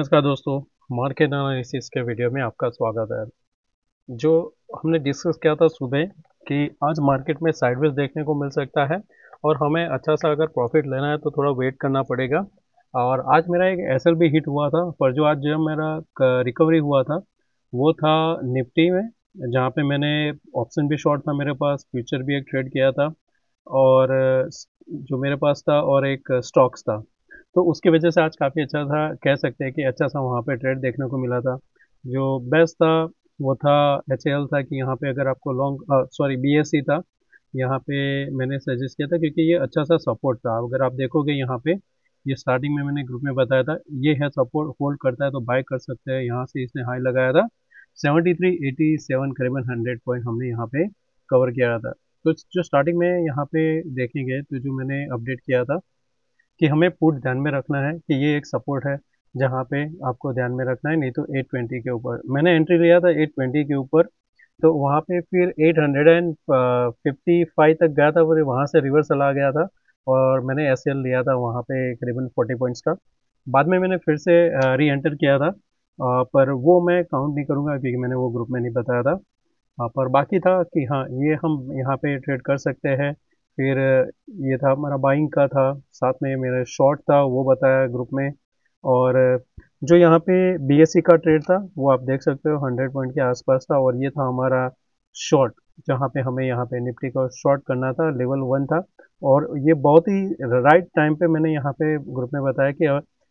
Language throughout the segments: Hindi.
नमस्कार दोस्तों, मार्केट एनालिसिस के वीडियो में आपका स्वागत है। जो हमने डिस्कस किया था सुबह कि आज मार्केट में साइडवेज देखने को मिल सकता है और हमें अच्छा सा अगर प्रॉफिट लेना है तो थोड़ा वेट करना पड़ेगा। और आज मेरा एक एसएल भी हिट हुआ था, पर जो आज जो मेरा रिकवरी हुआ था वो था निफ्टी में, जहाँ पे मैंने ऑप्शन भी शॉर्ट था मेरे पास, फ्यूचर भी एक ट्रेड किया था और जो मेरे पास था और एक स्टॉक्स था। तो उसकी वजह से आज काफ़ी अच्छा था, कह सकते हैं कि अच्छा सा वहाँ पे ट्रेड देखने को मिला था। जो बेस्ट था वो था एचएएल था कि यहाँ पे अगर आपको बीएससी था, यहाँ पे मैंने सजेस्ट किया था क्योंकि ये अच्छा सा सपोर्ट था। अगर आप देखोगे यहाँ पे, ये स्टार्टिंग में मैंने ग्रुप में बताया था, ये है सपोर्ट, होल्ड करता है तो बाय कर सकते हैं। यहाँ से इसने हाई लगाया था 7387, करीबन 100 पॉइंट हमने यहाँ पे कवर किया था। तो जो स्टार्टिंग में यहाँ पे देखेंगे तो जो मैंने अपडेट किया था कि हमें पुट ध्यान में रखना है कि ये एक सपोर्ट है जहाँ पे आपको ध्यान में रखना है, नहीं तो 820 के ऊपर मैंने एंट्री लिया था 820 के ऊपर। तो वहाँ पे फिर 855 तक गया था, फिर वहाँ से रिवर्सल आ गया था और मैंने एसएल लिया था वहाँ पे करीबन 40 पॉइंट्स का। बाद में मैंने फिर से री एंटर किया था, पर वो मैं काउंट नहीं करूँगा क्योंकि मैंने वो ग्रुप में नहीं बताया था। हाँ, पर बाकी था कि हाँ ये हम यहाँ पे ट्रेड कर सकते हैं। फिर ये था हमारा बाइंग का था, साथ में मेरा शॉर्ट था वो बताया ग्रुप में। और जो यहाँ पे बीएससी का ट्रेड था वो आप देख सकते हो 100 पॉइंट के आसपास था, और ये था हमारा शॉर्ट जहाँ पे हमें यहाँ पे निफ्टी को शॉर्ट करना था, लेवल 1 था। और ये बहुत ही राइट टाइम पे मैंने यहाँ पे ग्रुप में बताया कि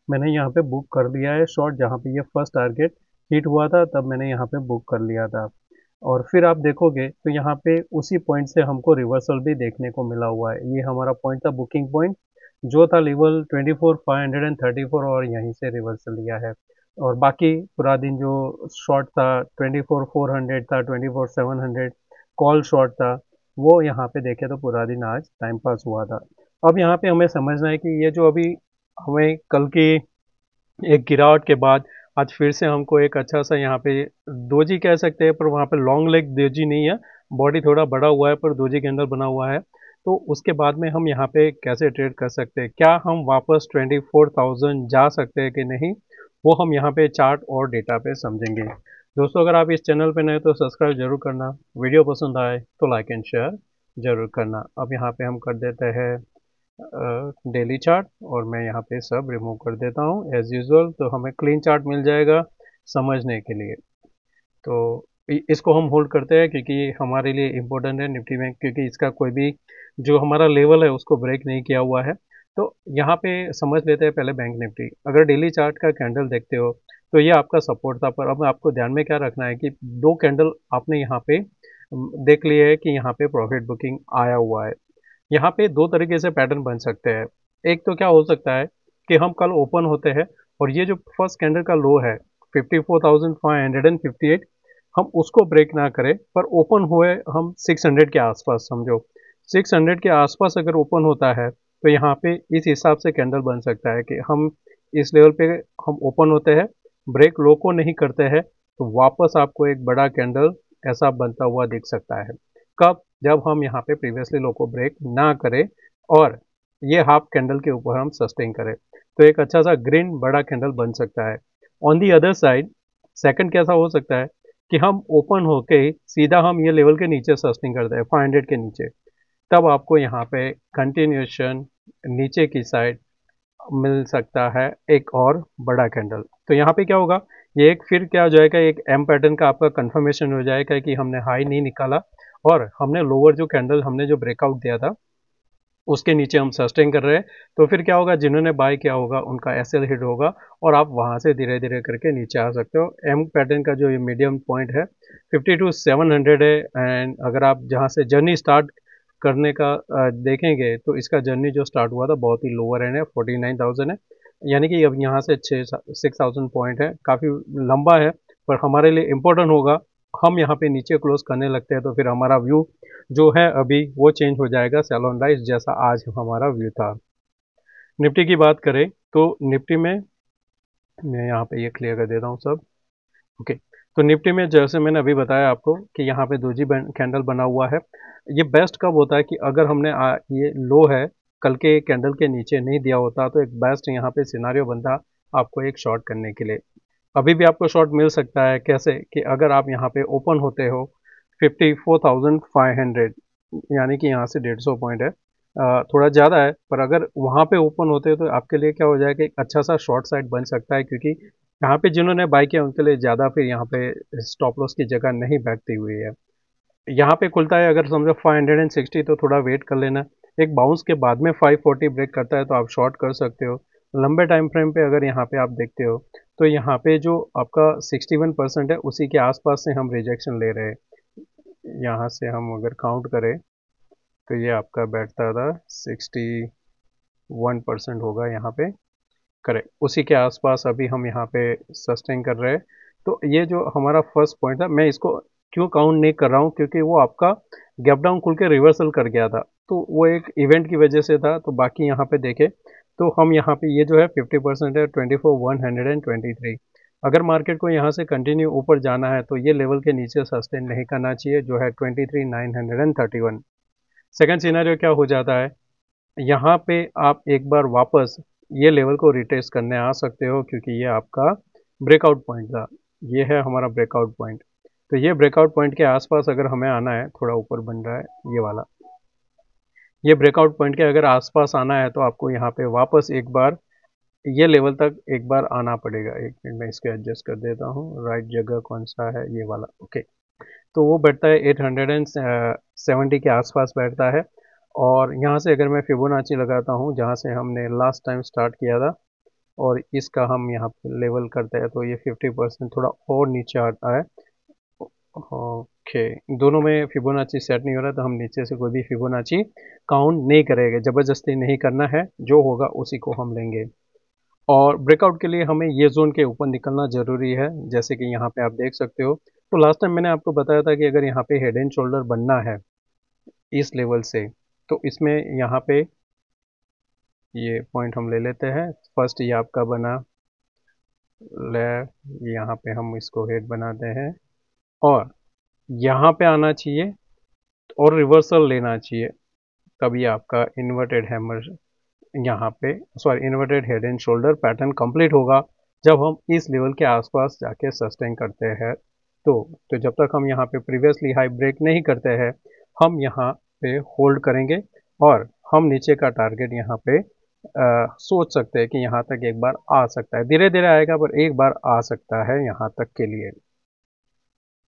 मैंने यहाँ पे बुक कर लिया है शॉर्ट, जहाँ पे ये फर्स्ट टारगेट हिट हुआ था तब मैंने यहाँ पे बुक कर लिया था। और फिर आप देखोगे तो यहाँ पे उसी पॉइंट से हमको रिवर्सल भी देखने को मिला हुआ है। ये हमारा पॉइंट था बुकिंग पॉइंट, जो था लेवल 24,534, और यहीं से रिवर्सल लिया है। और बाकी पूरा दिन जो शॉर्ट था 24,400 था, 24,700 कॉल शॉर्ट था, वो यहाँ पे देखे तो पूरा दिन आज टाइम पास हुआ था। अब यहाँ पे हमें समझना है कि ये जो अभी हमें कल की एक गिरावट के बाद आज फिर से हमको एक अच्छा सा यहाँ पे दोजी कह सकते हैं, पर वहाँ पे लॉन्ग लेग दोजी नहीं है, बॉडी थोड़ा बड़ा हुआ है पर दोजी कैंडल बना हुआ है। तो उसके बाद में हम यहाँ पे कैसे ट्रेड कर सकते हैं, क्या हम वापस 24,000 जा सकते हैं कि नहीं, वो हम यहाँ पे चार्ट और डेटा पे समझेंगे। दोस्तों, अगर आप इस चैनल पे नए तो सब्सक्राइब जरूर करना, वीडियो पसंद आए तो लाइक एंड शेयर जरूर करना। अब यहाँ पे हम कर देते हैं डेली चार्ट, और मैं यहाँ पे सब रिमूव कर देता हूँ एज यूजुअल, तो हमें क्लीन चार्ट मिल जाएगा समझने के लिए। तो इसको हम होल्ड करते हैं क्योंकि हमारे लिए इम्पोर्टेंट है निफ्टी में, क्योंकि इसका कोई भी जो हमारा लेवल है उसको ब्रेक नहीं किया हुआ है। तो यहाँ पे समझ लेते हैं पहले बैंक निफ्टी। अगर डेली चार्ट का कैंडल देखते हो तो ये आपका सपोर्ट था, पर अब आपको ध्यान में क्या रखना है कि दो कैंडल आपने यहाँ पे देख लिए है कि यहाँ पे प्रॉफिट बुकिंग आया हुआ है। यहाँ पे दो तरीके से पैटर्न बन सकते हैं। एक तो क्या हो सकता है कि हम कल ओपन होते हैं और ये जो फर्स्ट कैंडल का लो है 54,558, हम उसको ब्रेक ना करें पर ओपन हुए हम 600 के आसपास, समझो 600 के आसपास अगर ओपन होता है तो यहाँ पे इस हिसाब से कैंडल बन सकता है कि हम इस लेवल पे हम ओपन होते हैं, ब्रेक लो को नहीं करते हैं, तो वापस आपको एक बड़ा कैंडल ऐसा बनता हुआ दिख सकता है। कब? जब हम यहाँ पे प्रीवियसली लो को ब्रेक ना करें और ये हाफ कैंडल के ऊपर हम सस्टेन करें, तो एक अच्छा सा ग्रीन बड़ा कैंडल बन सकता है। On the other side second कैसा हो सकता है कि हम ओपन होके सीधा हम ये लेवल के नीचे सस्टेन करते हैं 500 के नीचे, तब आपको यहाँ पे कंटिन्यूएशन नीचे की साइड मिल सकता है एक और बड़ा कैंडल। तो यहाँ पे क्या होगा, ये एक फिर क्या हो जाएगा, एक एम पैटर्न का आपका कंफर्मेशन हो जाएगा कि हमने हाई नहीं निकाला और हमने लोअर जो कैंडल हमने जो ब्रेकआउट दिया था उसके नीचे हम सस्टेन कर रहे हैं। तो फिर क्या होगा, जिन्होंने बाय किया होगा उनका एसएल हिट होगा और आप वहां से धीरे धीरे करके नीचे आ सकते हो। एम पैटर्न का जो ये मीडियम पॉइंट है 52,700 है, एंड अगर आप जहां से जर्नी स्टार्ट करने का देखेंगे तो इसका जर्नी जो स्टार्ट हुआ था बहुत ही लोअर एंड है, 49,000 है, यानी कि अब यहाँ से 6,000 पॉइंट है, काफ़ी लंबा है, पर हमारे लिए इम्पोर्टेंट होगा हम यहाँ पे नीचे क्लोज करने लगते हैं तो फिर हमारा व्यू जो है अभी वो चेंज हो जाएगा सेल ऑन राइज जैसा आज हमारा व्यू था। निफ्टी की बात करें तो निफ्टी में मैं यहाँ पे ये क्लियर कर देता हूँ सब। ओके, तो निफ्टी में जैसे मैंने अभी बताया आपको कि यहाँ पे दोजी कैंडल बना हुआ है। ये बेस्ट कब होता है कि अगर हमने ये लो है कल के कैंडल के नीचे नहीं दिया होता तो एक बेस्ट यहाँ पे सिनारियो बनता आपको एक शॉर्ट करने के लिए। अभी भी आपको शॉर्ट मिल सकता है, कैसे कि अगर आप यहाँ पे ओपन होते हो 54,500, यानी कि यहाँ से 150 पॉइंट है, थोड़ा ज़्यादा है, पर अगर वहाँ पे ओपन होते हो तो आपके लिए क्या हो जाएगा, एक अच्छा सा शॉर्ट साइड बन सकता है, क्योंकि यहाँ पे जिन्होंने बाय किया उनके लिए ज़्यादा फिर यहाँ पे स्टॉप लॉस की जगह नहीं बैठती हुई है। यहाँ पे खुलता है अगर समझो 560, तो थोड़ा वेट कर लेना। एक बाउंस के बाद में 540 ब्रेक करता है तो आप शॉर्ट कर सकते हो। लंबे टाइम फ्रेम पे अगर यहाँ पे आप देखते हो तो यहाँ पे जो आपका 61% है उसी के आसपास से हम रिजेक्शन ले रहे हैं। यहाँ से हम अगर काउंट करें तो ये आपका बैठता था 61% होगा यहाँ पे, करेक्ट, उसी के आसपास अभी हम यहाँ पे सस्टेन कर रहे हैं। तो ये जो हमारा फर्स्ट पॉइंट था, मैं इसको क्यों काउंट नहीं कर रहा हूँ, क्योंकि वो आपका गैप डाउन खुल के रिवर्सल कर गया था, तो वो एक इवेंट की वजह से था। तो बाकी यहाँ पे देखें तो हम यहाँ पे ये जो है 50% है 24,123। अगर मार्केट को यहाँ से कंटिन्यू ऊपर जाना है तो ये लेवल के नीचे सस्टेन नहीं करना चाहिए, जो है 23,931। सेकेंड सिनेरियो क्या हो जाता है, यहाँ पे आप एक बार वापस ये लेवल को रिटेस्ट करने आ सकते हो, क्योंकि ये आपका ब्रेकआउट पॉइंट था। ये है हमारा ब्रेकआउट पॉइंट। तो ये ब्रेकआउट पॉइंट के आसपास अगर हमें आना है, थोड़ा ऊपर बन रहा है ये वाला, ये ब्रेकआउट पॉइंट के अगर आसपास आना है तो आपको यहाँ पे वापस एक बार ये लेवल तक एक बार आना पड़ेगा। एक मिनट में इसको एडजस्ट कर देता हूँ, राइट जगह कौन सा है, ये वाला, ओके। तो वो बैठता है 870 के आसपास बैठता है। और यहाँ से अगर मैं फिबोनाची लगाता हूँ जहाँ से हमने लास्ट टाइम स्टार्ट किया था, और इसका हम यहाँ पे लेवल करते हैं तो ये 50% थोड़ा और नीचे आता है। ओके, दोनों में फिबोनाची सेट नहीं हो रहा तो हम नीचे से कोई भी फिबोनाची काउंट नहीं करेंगे, ज़बरदस्ती नहीं करना है, जो होगा उसी को हम लेंगे। और ब्रेकआउट के लिए हमें ये जोन के ऊपर निकलना ज़रूरी है, जैसे कि यहाँ पे आप देख सकते हो। तो लास्ट टाइम मैंने आपको बताया था कि अगर यहाँ पे हेड एंड शोल्डर बनना है इस लेवल से, तो इसमें यहाँ पे ये पॉइंट हम ले लेते हैं। फर्स्ट ये आपका बना ले, यहाँ पे हम इसको हेड बनाते हैं, और यहाँ पे आना चाहिए और रिवर्सल लेना चाहिए, तभी आपका इन्वर्टेड हैमर यहाँ पे, sorry, inverted head and shoulder pattern complete होगा जब हम इस लेवल के आसपास जाके सस्टेन करते हैं। तो जब तक हम यहाँ पे प्रीवियसली हाई ब्रेक नहीं करते हैं, हम यहाँ पे होल्ड करेंगे, और हम नीचे का टारगेट यहाँ पे सोच सकते हैं कि यहाँ तक एक बार आ सकता है, धीरे धीरे आएगा पर एक बार आ सकता है यहाँ तक के लिए।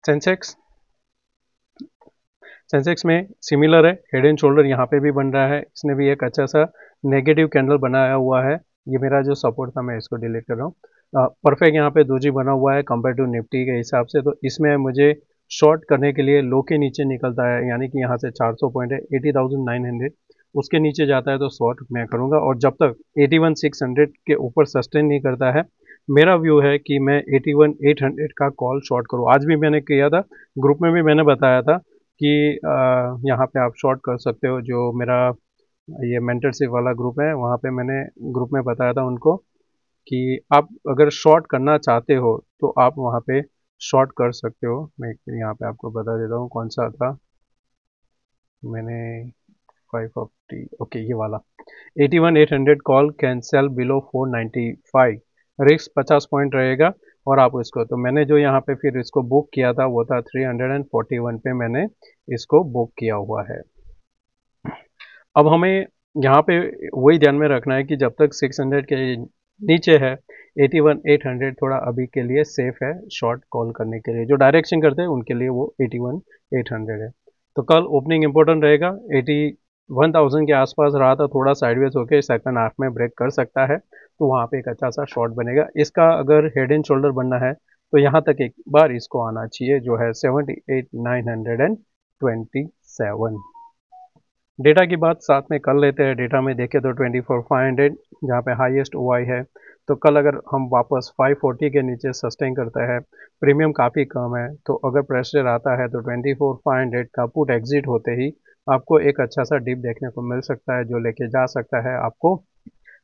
सेंसेक्स, सेंसेक्स में सिमिलर है, हेड एंड शोल्डर यहाँ पे भी बन रहा है, इसने भी एक अच्छा सा नेगेटिव कैंडल बनाया हुआ है। ये मेरा जो सपोर्ट था मैं इसको डिलीट कर रहा हूँ। परफेक्ट यहाँ पे दोजी बना हुआ है कंपेयर टू निफ्टी के हिसाब से, तो इसमें मुझे शॉर्ट करने के लिए लो के नीचे निकलता है, यानी कि यहाँ से 400 पॉइंट है 80,900, उसके नीचे जाता है तो शॉर्ट मैं करूँगा। और जब तक 81,600 के ऊपर सस्टेन नहीं करता है, मेरा व्यू है कि मैं 81,800 का कॉल शॉर्ट करूँ। आज भी मैंने किया था, ग्रुप में भी मैंने बताया था कि यहाँ पे आप शॉर्ट कर सकते हो। जो मेरा ये मेंटरशिप वाला ग्रुप है, वहाँ पे मैंने ग्रुप में बताया था उनको कि आप अगर शॉर्ट करना चाहते हो तो आप वहाँ पे शॉर्ट कर सकते हो। मैं यहाँ पे आपको बता देता हूँ कौन सा था, मैंने 540, ओके ये वाला 81,800 call can sell below 495, risk 50 point रहेगा। और आप इसको, तो मैंने जो यहाँ पे फिर इसको बुक किया था वो था 341 पे मैंने इसको बुक किया हुआ है। अब हमें यहाँ पे वही ध्यान में रखना है कि जब तक 600 के नीचे है, 81,800 थोड़ा अभी के लिए सेफ है शॉर्ट कॉल करने के लिए। जो डायरेक्शन करते हैं उनके लिए वो 81,800 है। तो कल ओपनिंग इंपॉर्टेंट रहेगा, 81,000 के आसपास रहा था, थोड़ा साइडवेज होकर सेकंड हाफ में ब्रेक कर सकता है, तो वहाँ पे एक अच्छा सा शॉर्ट बनेगा। इसका अगर हेड एंड शोल्डर बनना है तो यहाँ तक एक बार इसको आना चाहिए, जो है 78,927। डेटा की बात साथ में कर लेते हैं। डेटा में देखें तो 24,500 जहाँ पे हाईएस्ट ओआई है, तो कल अगर हम वापस 540 के नीचे सस्टेन करते हैं, प्रीमियम काफ़ी कम है, तो अगर प्रेशर आता है तो 24,500 का पुट एग्जिट होते ही आपको एक अच्छा सा डिप देखने को मिल सकता है, जो लेके जा सकता है आपको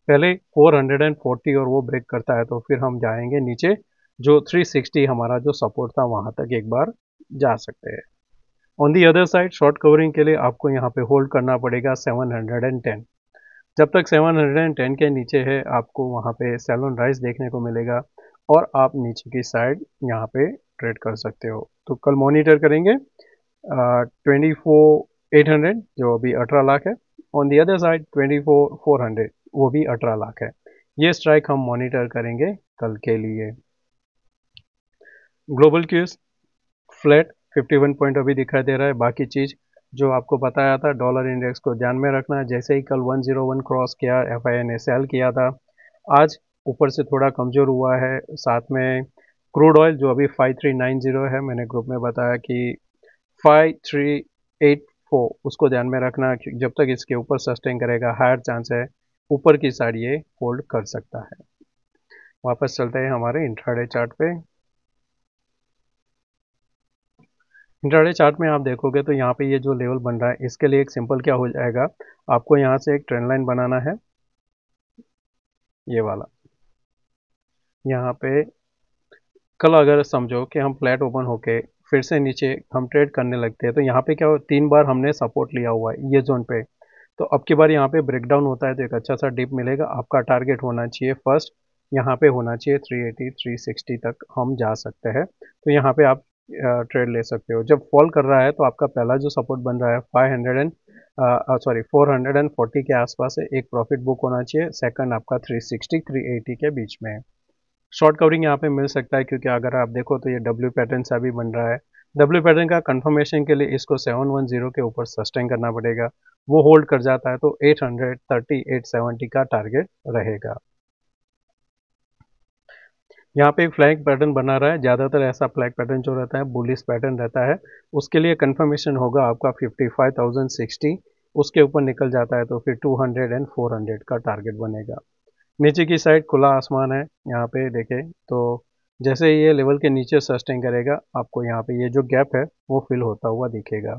पहले 440, और वो ब्रेक करता है तो फिर हम जाएंगे नीचे, जो 360 हमारा जो सपोर्ट था वहाँ तक एक बार जा सकते हैं। On the other side short covering के लिए आपको यहाँ पे होल्ड करना पड़ेगा 710। जब तक 710 के नीचे है आपको वहाँ पे सेल ऑन राइज देखने को मिलेगा और आप नीचे की साइड यहाँ पे ट्रेड कर सकते हो। तो कल मॉनिटर करेंगे 24,800 जो अभी 18 लाख है, ऑन दी अदर साइड 24,400 वो भी 18 लाख है। ये स्ट्राइक हम मॉनिटर करेंगे कल के लिए। ग्लोबल क्यूज फ्लैट 51 पॉइंट अभी दिखाई दे रहा है। बाकी चीज़ जो आपको बताया था, डॉलर इंडेक्स को ध्यान में रखना है। जैसे ही कल 101 क्रॉस किया, एफआईआई ने सेल किया था, आज ऊपर से थोड़ा कमज़ोर हुआ है। साथ में क्रूड ऑयल जो अभी 5390 है, मैंने ग्रुप में बताया कि 5384 उसको ध्यान में रखना। जब तक इसके ऊपर सस्टेन करेगा हायर चांस है ऊपर की साइड ये होल्ड कर सकता है। वापस चलते हैं हमारे इंट्राडे चार्ट पे। इंट्राडे चार्ट में आप देखोगे तो यहाँ पे ये जो लेवल बन रहा है, इसके लिए एक सिंपल क्या हो जाएगा, आपको यहाँ से एक ट्रेंड लाइन बनाना है, ये वाला। यहाँ पे कल अगर समझो कि हम फ्लैट ओपन होके फिर से नीचे हम ट्रेड करने लगते हैं, तो यहाँ पे क्या हो, 3 बार हमने सपोर्ट लिया हुआ है ये जोन पे। तो अब की बार यहाँ पे ब्रेकडाउन होता है तो एक अच्छा सा डिप मिलेगा। आपका टारगेट होना चाहिए फर्स्ट, यहाँ पे होना चाहिए 380 360 तक हम जा सकते हैं। तो यहाँ पे आप ट्रेड ले सकते हो। जब फॉल कर रहा है तो आपका पहला जो सपोर्ट बन रहा है 440 के आसपास है, एक प्रॉफिट बुक होना चाहिए। सेकंड आपका 360 380 के बीच में है। शॉर्ट कवरिंग यहाँ पे मिल सकता है, क्योंकि अगर आप देखो तो ये डब्ल्यू पैटर्न सा भी बन रहा है। डब्ल्यू पैटर्न का कंफर्मेशन के लिए इसको 710 के ऊपर सस्टेन करना पड़ेगा। वो होल्ड कर जाता है तो 830 870 का टारगेट रहेगा। यहाँ पे एक फ्लैग पैटर्न बना रहा है। ज़्यादातर ऐसा फ्लैग पैटर्न जो रहता है बुलिश पैटर्न रहता है। उसके लिए कंफर्मेशन होगा आपका 55,060, उसके ऊपर निकल जाता है तो फिर 200 एंड 400 का टारगेट बनेगा। नीचे की साइड खुला आसमान है। यहाँ पे देखें तो जैसे ये लेवल के नीचे सस्टेन करेगा, आपको यहाँ पे ये जो गैप है वो फिल होता हुआ दिखेगा।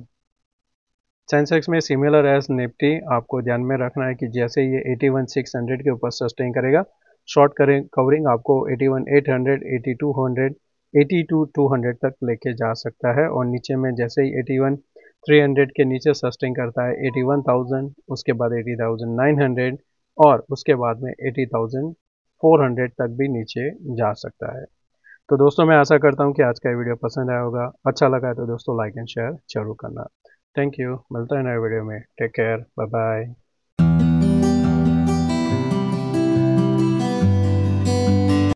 सेंसेक्स में सिमिलर एज निफ्टी आपको ध्यान में रखना है कि जैसे ये 81,600 के ऊपर सस्टेन करेगा, शॉर्ट कवरिंग आपको 81,800 8200 82,200 तक लेके जा सकता है। और नीचे में जैसे ही 81,300 के नीचे सस्टेन करता है 81,000, उसके बाद 80,900 और उसके बाद में 80,400 तक भी नीचे जा सकता है। तो दोस्तों मैं आशा करता हूँ कि आज का ये वीडियो पसंद आया होगा। अच्छा लगा है तो दोस्तों लाइक एंड शेयर जरूर करना। थैंक यू, मिलता है नए वीडियो में। Take care, bye bye.